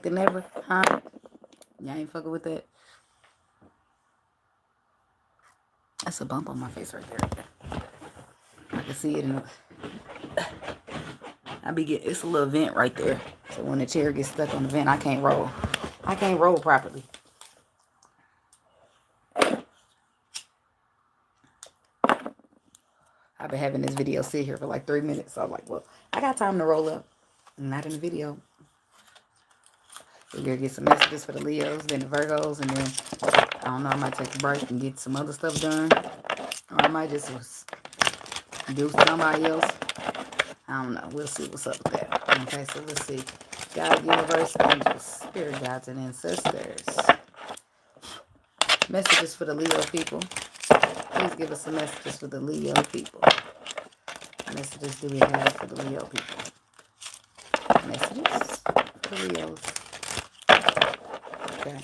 than ever, huh? Y'all ain't fucking with that. That's a bump on my face right there. I can see it in the. It's a little vent right there. So when the chair gets stuck on the vent, I can't roll. I can't roll properly. I've been having this video sit here for like 3 minutes. So I'm like, well, I got time to roll up. Not in the video. We're going to get some messages for the Leos, then the Virgos, and then, I don't know, I might take a break and get some other stuff done. Or I might just do somebody else. I don't know. We'll see what's up with that. Okay, so let's see. God, universe, angels, spirit guides, and ancestors. Messages for the Leo people. Please give us some messages for the Leo people. What messages do we have for the Leo people? Messages for the Leos. Okay.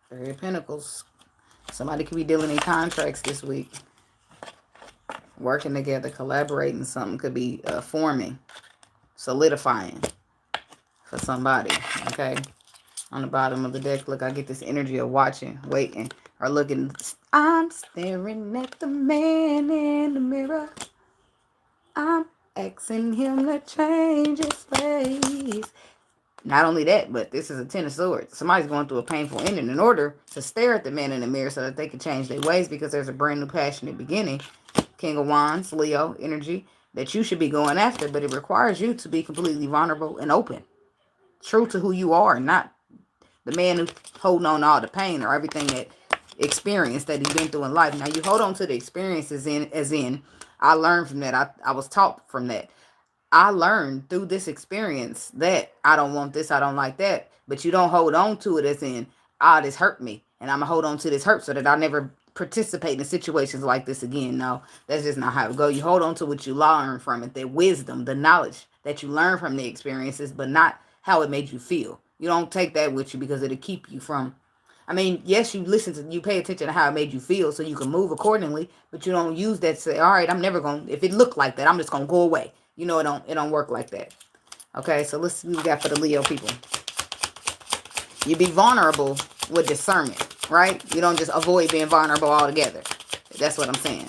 Three of Pentacles. Somebody could be dealing in contracts this week. Working together, collaborating, something could be forming, solidifying for somebody, okay? On the bottom of the deck, look, I get this energy of watching, waiting, or looking. I'm staring at the man in the mirror. I'm asking him to change his ways. Not only that, but this is a Ten of Swords. Somebody's going through a painful ending in order to stare at the man in the mirror so that they can change their ways, because there's a brand new passionate beginning. King of Wands, Leo energy, that you should be going after, but it requires you to be completely vulnerable and open. True to who you are, not the man who's holding on to all the pain or everything that experience that he's been through in life. Now, you hold on to the experiences as in, I learned from that. I was taught from that. I learned through this experience that I don't want this, I don't like that. But you don't hold on to it as in, this hurt me, and I'm going to hold on to this hurt so that I never participate in situations like this again. No, that's just not how it goes. You hold on to what you learn from it, the wisdom, the knowledge that you learn from the experiences, but not how it made you feel. You don't take that with you, because it'll keep you from, yes, you pay attention to how it made you feel so you can move accordingly, but you don't use that to say, all right, I'm never going to, if it looked like that, I'm just going to go away. You know, it don't work like that. Okay, so let's see what we got for the Leo people. You be vulnerable with discernment, right? You don't just avoid being vulnerable altogether. That's what I'm saying.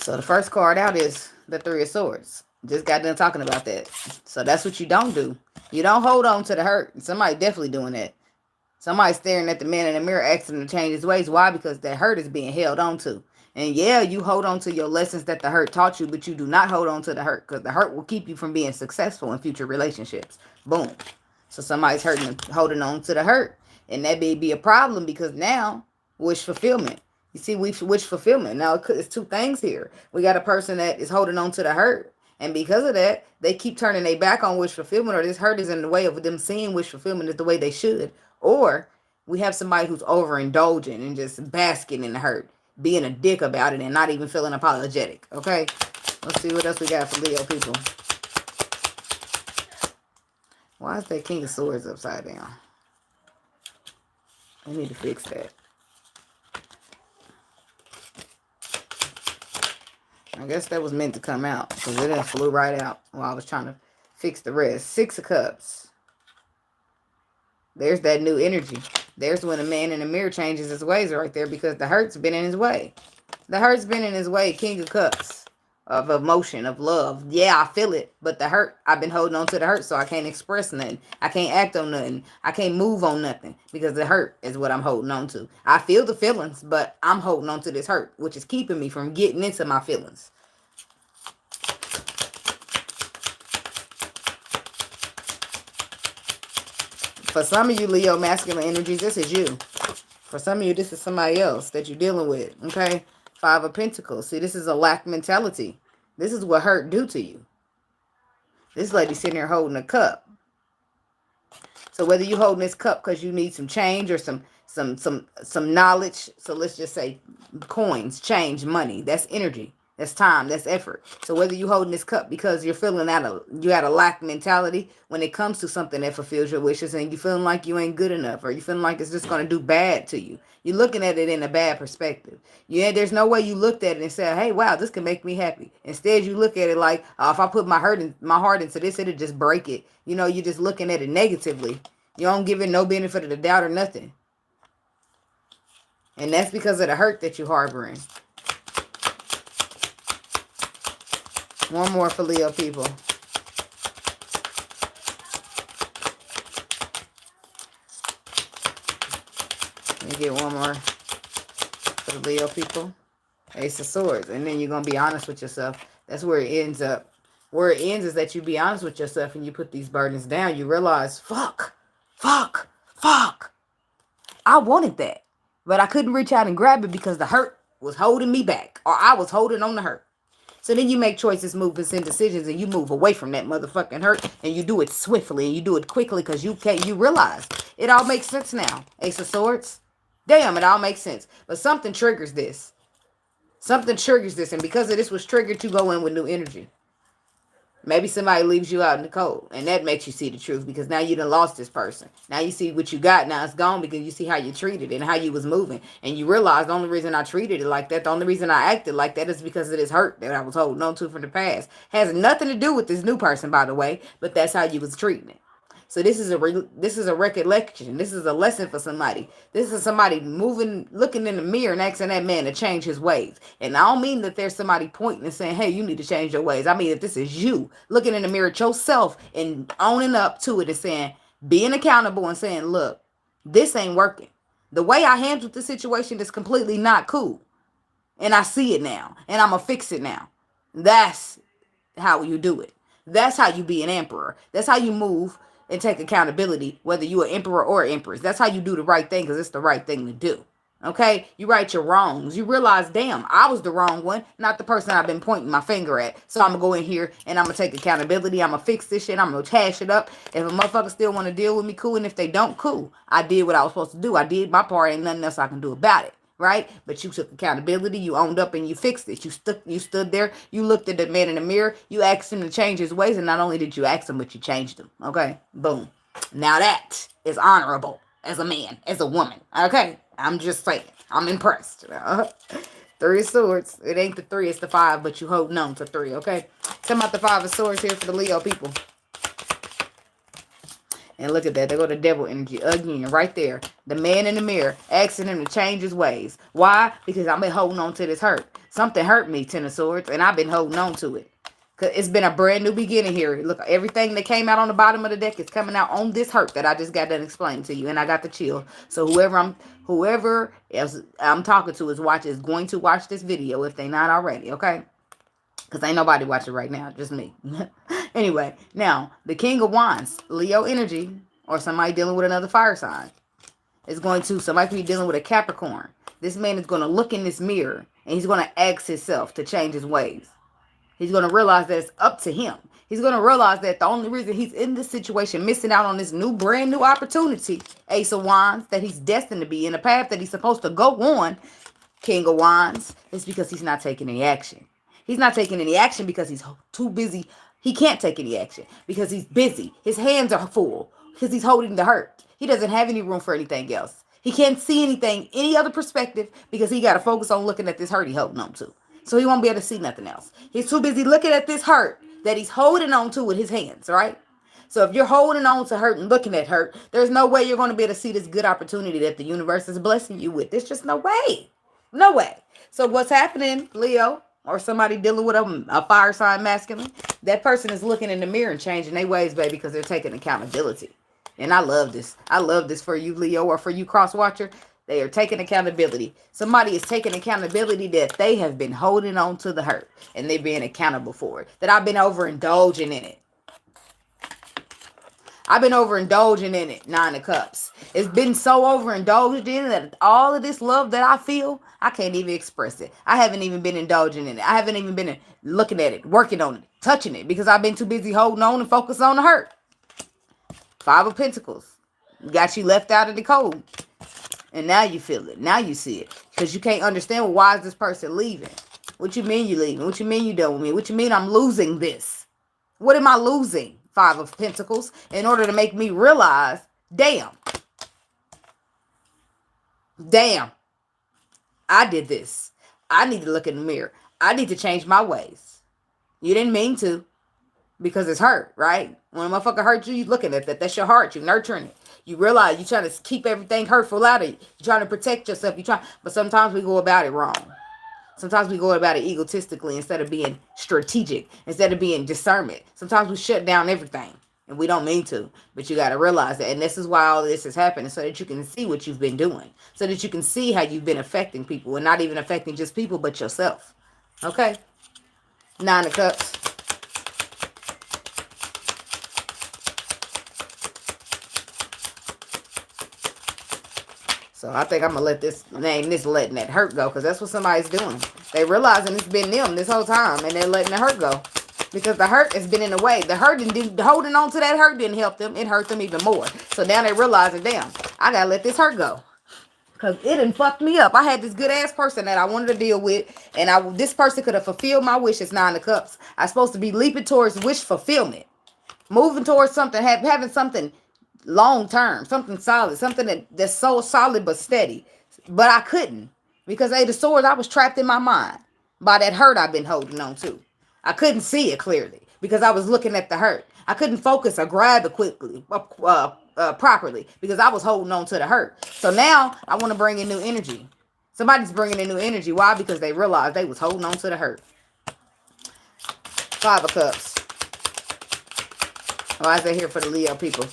So the first card out is the Three of Swords. Just got done talking about that. So that's what you don't do. You don't hold on to the hurt. Somebody definitely doing that. Somebody staring at the man in the mirror asking him to change his ways. Why? Because that hurt is being held on to. And yeah, you hold on to your lessons that the hurt taught you, but you do not hold on to the hurt, because the hurt will keep you from being successful in future relationships. Boom. So somebody's holding on to the hurt. And that may be a problem, because now, wish fulfillment. You see, wish fulfillment. Now, it's two things here. We got a person that is holding on to the hurt. And because of that, they keep turning their back on wish fulfillment, or this hurt is in the way of them seeing wish fulfillment is the way they should. Or we have somebody who's overindulging and just basking in the hurt, being a dick about it and not even feeling apologetic. Okay, let's see what else we got for Leo people. Why is that King of Swords upside down? I need to fix that. I guess that was meant to come out, because it done flew right out while I was trying to fix the rest. Six of Cups. There's that new energy. There's when a man in the mirror changes his ways right there, because the hurt's been in his way. The hurt's been in his way. King of Cups. Of emotion, of love. Yeah, I feel it. But the hurt, I've been holding on to the hurt, so I can't express nothing. I can't act on nothing. I can't move on nothing, because the hurt is what I'm holding on to. I feel the feelings, but I'm holding on to this hurt, which is keeping me from getting into my feelings. For some of you, Leo masculine energies, this is you. For some of you, this is somebody else that you're dealing with, okay? Five of Pentacles. See, this is a lack mentality. This is what hurt do to you. This lady sitting here holding a cup. So whether you holding this cup because you need some change or some knowledge, so let's just say coins, change, money, that's energy. That's time. That's effort. So whether you holding this cup because you're feeling you had a lack mentality when it comes to something that fulfills your wishes, and you feeling like you ain't good enough, or you feeling like it's just going to do bad to you. You're looking at it in a bad perspective. There's no way you looked at it and said, hey, wow, this can make me happy. Instead, you look at it like, if I put my heart into this, it'll just break it. You're just looking at it negatively. You don't give it no benefit of the doubt or nothing. And that's because of the hurt that you're harboring. One more for Leo people. Let me get one more for the Leo people. Ace of Swords. And then you're going to be honest with yourself. That's where it ends up. Where it ends is that you be honest with yourself and you put these burdens down. You realize, fuck. I wanted that. But I couldn't reach out and grab it because the hurt was holding me back. Or I was holding on the hurt. So then you make choices, movements, and decisions, and you move away from that motherfucking hurt, and you do it swiftly, and you do it quickly, because you realize it all makes sense now. Ace of Swords. Damn, it all makes sense. But something triggers this. Something triggers this, and because of this was triggered, to go in with new energy. Maybe somebody leaves you out in the cold, and that makes you see the truth, because now you done lost this person. Now you see what you got, now it's gone, because you see how you treated it and how you was moving. And you realize the only reason I treated it like that, the only reason I acted like that is because of this hurt that I was holding on to from the past. Has nothing to do with this new person, by the way, but that's how you was treating it. So this is a recollection. This is a lesson for somebody. This is somebody looking in the mirror and asking that man to change his ways. And I don't mean that there's somebody pointing and saying, hey, you need to change your ways. I mean that this is you looking in the mirror at yourself and owning up to it and saying, being accountable and saying, look, this ain't working. The way I handled the situation is completely not cool. And I see it now. And I'm going to fix it now. That's how you do it. That's how you be an emperor. That's how you move and take accountability, whether you're an emperor or empress. That's how you do the right thing, because it's the right thing to do. Okay? You right your wrongs. You realize, damn, I was the wrong one, not the person I've been pointing my finger at. So I'm going to go in here and I'm going to take accountability. I'm going to fix this shit. I'm going to hash it up. If a motherfucker still want to deal with me, cool. And if they don't, cool. I did what I was supposed to do. I did my part. Ain't nothing else I can do about it. Right? But you took accountability, you owned up, and you fixed it. You stood there, you looked at the man in the mirror, you asked him to change his ways, and not only did you ask him, but you changed him. Okay? Boom. Now that is honorable as a man, as a woman. Okay? I'm just saying. I'm impressed. Three of Swords. It ain't the 3, it's the 5, but you holding on to 3, okay? Talking about the 5 of Swords here for the Leo people. And look at that. They go to devil energy again, right there. The man in the mirror, asking him to change his ways. Why? Because I've been holding on to this hurt. Something hurt me, 10 of Swords, and I've been holding on to it. Because it's been a brand new beginning here. Look, everything that came out on the bottom of the deck is coming out on this hurt that I just got done explaining to you. And I got the chill. So whoever else I'm talking to is going to watch this video if they not already, okay? Because ain't nobody watching right now, just me. Anyway, now, the King of Wands, Leo energy, or somebody dealing with another fire sign, somebody could be dealing with a Capricorn. This man is going to look in this mirror, and he's going to ask himself to change his ways. He's going to realize that it's up to him. He's going to realize that the only reason he's in this situation, missing out on this brand new opportunity, Ace of Wands, that he's destined to be in, a path that he's supposed to go on, King of Wands, is because he's not taking any action. He's not taking any action because he's too busy. He can't take any action because he's busy. His hands are full because he's holding the hurt. He doesn't have any room for anything else. He can't see anything, any other perspective, because he got to focus on looking at this hurt he's holding on to. So he won't be able to see nothing else. He's too busy looking at this hurt that he's holding on to with his hands, right? So if you're holding on to hurt and looking at hurt, there's no way you're going to be able to see this good opportunity that the universe is blessing you with. There's just no way. No way. So what's happening, Leo? Or somebody dealing with a fire sign masculine, that person is looking in the mirror and changing their ways, baby, because they're taking accountability. And I love this. I love this for you, Leo, or for you, cross watcher. They are taking accountability. Somebody is taking accountability that they have been holding on to the hurt, and they're being accountable for it. That I've been overindulging in it. I've been overindulging in it, 9 of Cups. It's been so overindulged in it that all of this love that I feel, I can't even express it. I haven't even been indulging in it. I haven't even been looking at it, working on it, touching it, because I've been too busy holding on and focused on the hurt. 5 of Pentacles. Got you left out of the cold. And now you feel it. Now you see it. Because you can't understand, well, why is this person leaving? What you mean you leaving? What you mean you done with me? What you mean I'm losing this? What am I losing? Five of Pentacles. In order to make me realize, damn, I did this. I need to look in the mirror. I need to change my ways. You didn't mean to, because it's hurt, right? When a motherfucker hurts you, you looking at that. That's your heart. You nurturing it. You realize you trying to keep everything hurtful out of you. You're trying to protect yourself. But sometimes we go about it wrong. Sometimes we go about it egotistically instead of being strategic, instead of being discernment. Sometimes we shut down everything, and we don't mean to. But you got to realize that. And this is why all this is happening, so that you can see what you've been doing. So that you can see how you've been affecting people, and not even affecting just people, but yourself. Okay? 9 of Cups. So I think I'm going to let this letting that hurt go, because that's what somebody's doing. They realizing it's been them this whole time, and they're letting the hurt go. Because the hurt has been in the way. The holding on to that hurt didn't help them. It hurt them even more. So now they realizing, damn, I got to let this hurt go. Because it done fucked me up. I had this good-ass person that I wanted to deal with, and this person could have fulfilled my wishes, 9 of Cups. I'm supposed to be leaping towards wish fulfillment. Moving towards something, having something long term, something solid, something that's so solid but steady. But I couldn't, because 8 of Swords, I was trapped in my mind by that hurt I've been holding on to. I couldn't see it clearly because I was looking at the hurt. I couldn't focus or grab it quickly, properly, because I was holding on to the hurt. So now I want to bring in new energy. Somebody's bringing in new energy. Why? Because they realized they was holding on to the hurt. 5 of Cups. Why is that here for the Leo people?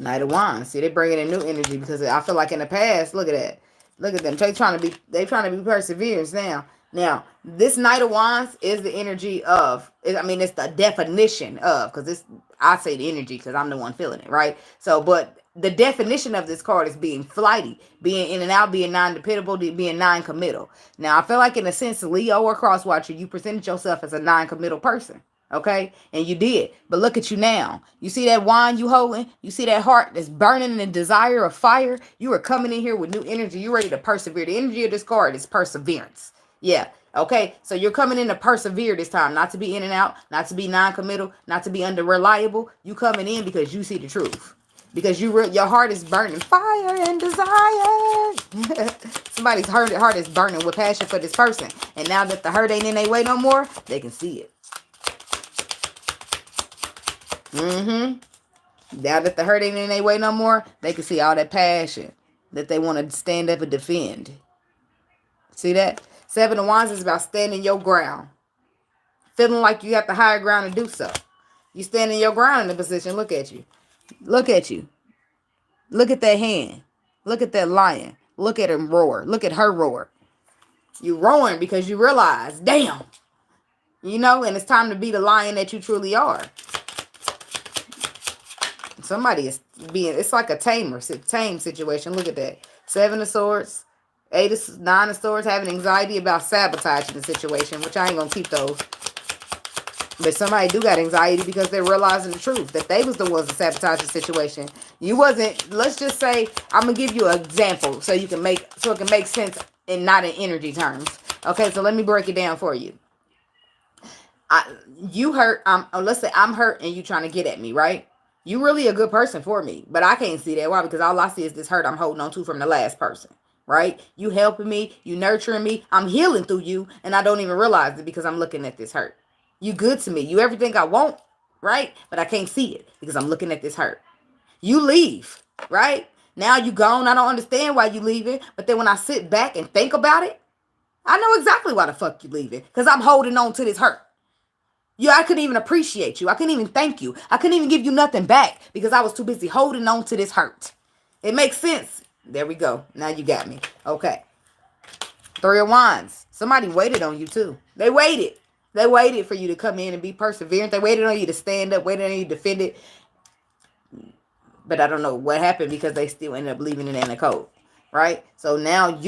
Knight of Wands. See, they're bringing in new energy, because I feel like in the past, look at that. Look at them. They're trying to be perseverance now. Now, this Knight of Wands is the energy of, it's the definition of, because I say the energy because I'm the one feeling it, right? So, but the definition of this card is being flighty, being in and out, being non-dependable, being non-committal. Now, I feel like in a sense, Leo or Crosswatcher, you presented yourself as a non-committal person. Okay, and you did, but look at you now. You see that wine you holding? You see that heart that's burning in the desire of fire? You are coming in here with new energy. You're ready to persevere. The energy of this card is perseverance. Yeah. Okay, so you're coming in to persevere this time, not to be in and out, not to be non-committal, not to be unreliable. You coming in because you see the truth, because your heart is burning fire and desire. Somebody's heart is burning with passion for this person, and now that the hurt ain't in their way no more, they can see it. Now that the hurt ain't in their way no more, they can see all that passion that they want to stand up and defend. See that? 7 of Wands is about standing your ground. Feeling like you have the higher ground to do so. You standing your ground in the position. Look at you. Look at you. Look at that hand. Look at that lion. Look at him roar. Look at her roar. You roaring because you realize, damn. And it's time to be the lion that you truly are. Somebody is it's like a tame situation. Look at that. 7 of Swords, 9 of Swords, having anxiety about sabotaging the situation, which I ain't going to keep those. But somebody do got anxiety because they're realizing the truth, that they was the ones that sabotaged the situation. You wasn't. Let's just say, I'm going to give you an example so it can make sense and not in energy terms. Okay, so let me break it down for you. You hurt. Let's say I'm hurt and you trying to get at me, right? You really a good person for me, but I can't see that. Why? Because all I see is this hurt I'm holding on to from the last person, right? You helping me, you nurturing me, I'm healing through you, and I don't even realize it because I'm looking at this hurt. You good to me. You everything I want, right? But I can't see it because I'm looking at this hurt. You leave, right? Now you gone. I don't understand why you leaving, but then when I sit back and think about it, I know exactly why the fuck you leaving, because I'm holding on to this hurt. I couldn't even appreciate you. I couldn't even thank you. I couldn't even give you nothing back because I was too busy holding on to this hurt. It makes sense. There we go. Now you got me. Okay. 3 of Wands. Somebody waited on you too. They waited. They waited for you to come in and be perseverant. They waited on you to stand up, waited on you to defend it. But I don't know what happened because they still ended up leaving it in the code. Right? So now I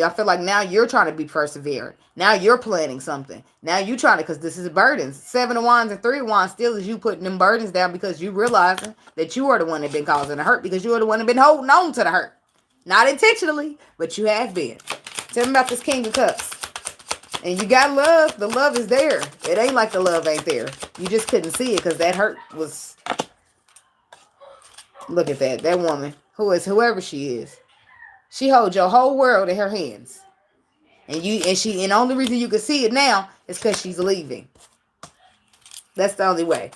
feel like now you're trying to be perseverant. Now you're planning something. Now you trying to, because this is burdens. 7 of Wands and 3 of Wands still is you putting them burdens down because you realizing that you are the one that been causing the hurt, because you are the one that been holding on to the hurt. Not intentionally, but you have been. Tell me about this King of Cups. And you got love. The love is there. It ain't like the love ain't there. You just couldn't see it because that hurt was... Look at that. That woman, who is whoever she is. She holds your whole world in her hands. And the only reason you can see it now is because she's leaving. That's the only way.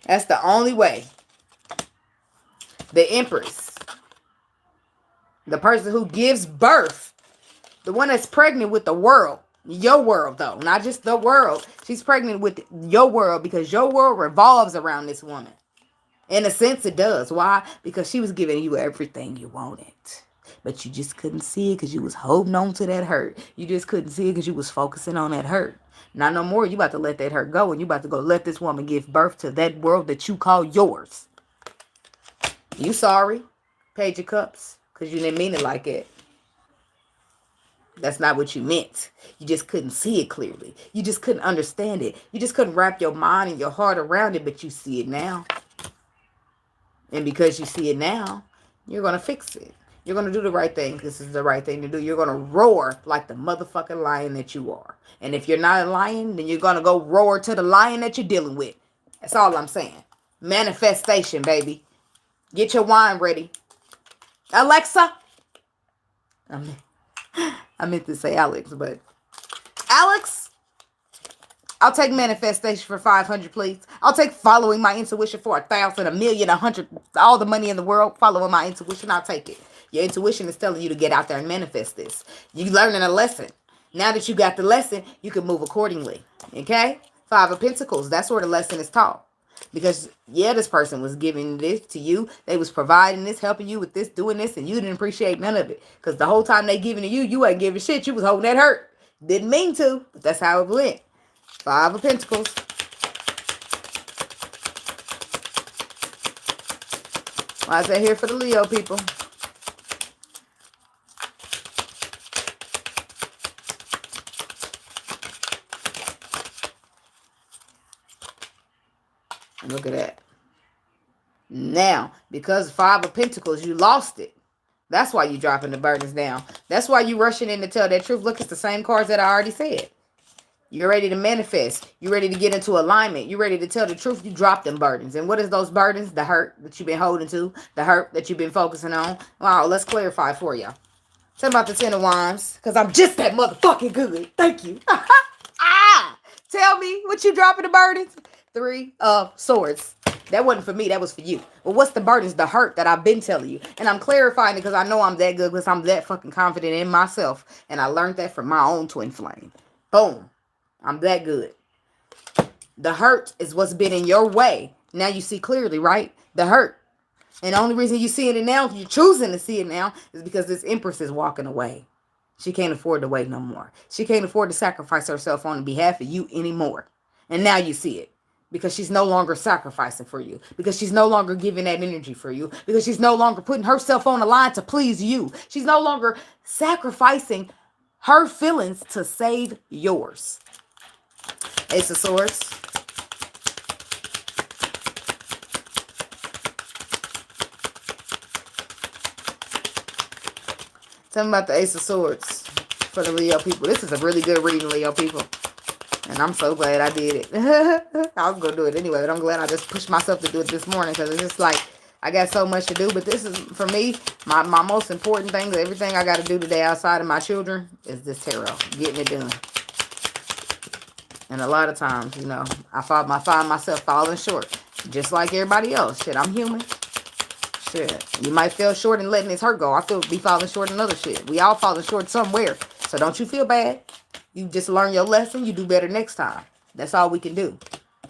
That's the only way. The Empress. The person who gives birth. The one that's pregnant with the world. Your world, though. Not just the world. She's pregnant with your world because your world revolves around this woman. In a sense, it does. Why? Because she was giving you everything you wanted. But you just couldn't see it because you was holding on to that hurt. You just couldn't see it because you was focusing on that hurt. Not no more. You about to let that hurt go. And you about to go let this woman give birth to that world that you call yours. You sorry. Page of Cups. Because you didn't mean it like it. That's not what you meant. You just couldn't see it clearly. You just couldn't understand it. You just couldn't wrap your mind and your heart around it. But you see it now. And because you see it now, you're going to fix it. You're going to do the right thing. This is the right thing to do. You're going to roar like the motherfucking lion that you are. And if you're not a lion, then you're going to go roar to the lion that you're dealing with. That's all I'm saying. Manifestation, baby. Get your wine ready. Alexa. I meant to say Alex, but Alex. I'll take manifestation for 500, please. I'll take following my intuition for 1,000, 1,000,000, 100, all the money in the world. Following my intuition, I'll take it. Your intuition is telling you to get out there and manifest this. You learning a lesson. Now that you got the lesson, you can move accordingly. Okay? 5 of Pentacles. That's where the lesson is taught. Because, yeah, this person was giving this to you. They was providing this, helping you with this, doing this, and you didn't appreciate none of it. Because the whole time they giving to you, you ain't giving shit. You was holding that hurt. Didn't mean to, but that's how it went. 5 of Pentacles. Why is that here for the Leo people? Look at that. Now, because 5 of Pentacles, you lost it. That's why you dropping the burdens down. That's why you rushing in to tell that truth. Look, it's the same cards that I already said. You're ready to manifest. You're ready to get into alignment. You're ready to tell the truth. You drop them burdens. And what is those burdens? The hurt that you've been holding to. The hurt that you've been focusing on. Wow, let's clarify for you. Tell me about the 10 of Wands. Because I'm just that motherfucking good. Thank you. Tell me what you dropping the burdens. 3 of Swords. That wasn't for me. That was for you. Well, what's the burdens? The hurt that I've been telling you. And I'm clarifying it because I know I'm that good. Because I'm that fucking confident in myself. And I learned that from my own twin flame. Boom. I'm that good. The hurt is what's been in your way. Now you see clearly, right? The hurt. And the only reason you're seeing it now, you're choosing to see it now, is because this Empress is walking away. She can't afford to wait no more. She can't afford to sacrifice herself on behalf of you anymore. And now you see it. Because she's no longer sacrificing for you. Because she's no longer giving that energy for you. Because she's no longer putting herself on the line to please you. She's no longer sacrificing her feelings to save yours. Ace of Swords. Tell me about the Ace of Swords for the Leo people. This is a really good reading, Leo people. And I'm so glad I did it. I was going to do it anyway, but I'm glad I just pushed myself to do it this morning because it's just like I got so much to do. But this is, for me, my most important thing, everything I got to do today outside of my children is this tarot, getting it done. And a lot of times, you know, I find myself falling short. Just like everybody else. Shit, I'm human. Shit. You might feel short in letting this hurt go. I be falling short in other shit. We all falling short somewhere. So don't you feel bad. You just learn your lesson. You do better next time. That's all we can do.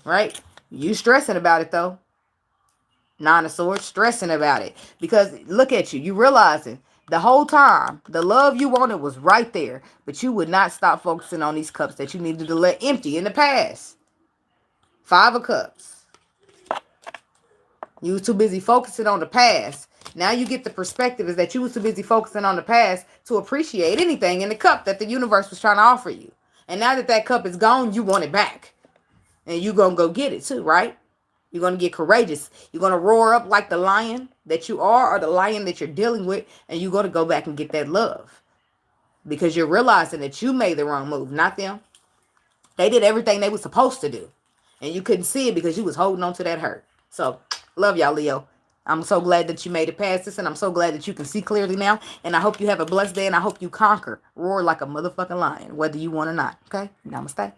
Right? You stressing about it, though. 9 of Swords, stressing about it. Because look at you. You realizing the whole time, the love you wanted was right there. But you would not stop focusing on these cups that you needed to let empty in the past. 5 of Cups. You was too busy focusing on the past. Now you get the perspective is that you was too busy focusing on the past to appreciate anything in the cup that the universe was trying to offer you. And now that that cup is gone, you want it back. And you gonna go get it too, right? You're going to get courageous. You're going to roar up like the lion that you are, or the lion that you're dealing with, and you're going to go back and get that love. Because you're realizing that you made the wrong move, not them. They did everything they were supposed to do. And you couldn't see it because you was holding on to that hurt. So, love y'all, Leo. I'm so glad that you made it past this, and I'm so glad that you can see clearly now. And I hope you have a blessed day, and I hope you conquer. Roar like a motherfucking lion, whether you want or not. Okay? Namaste.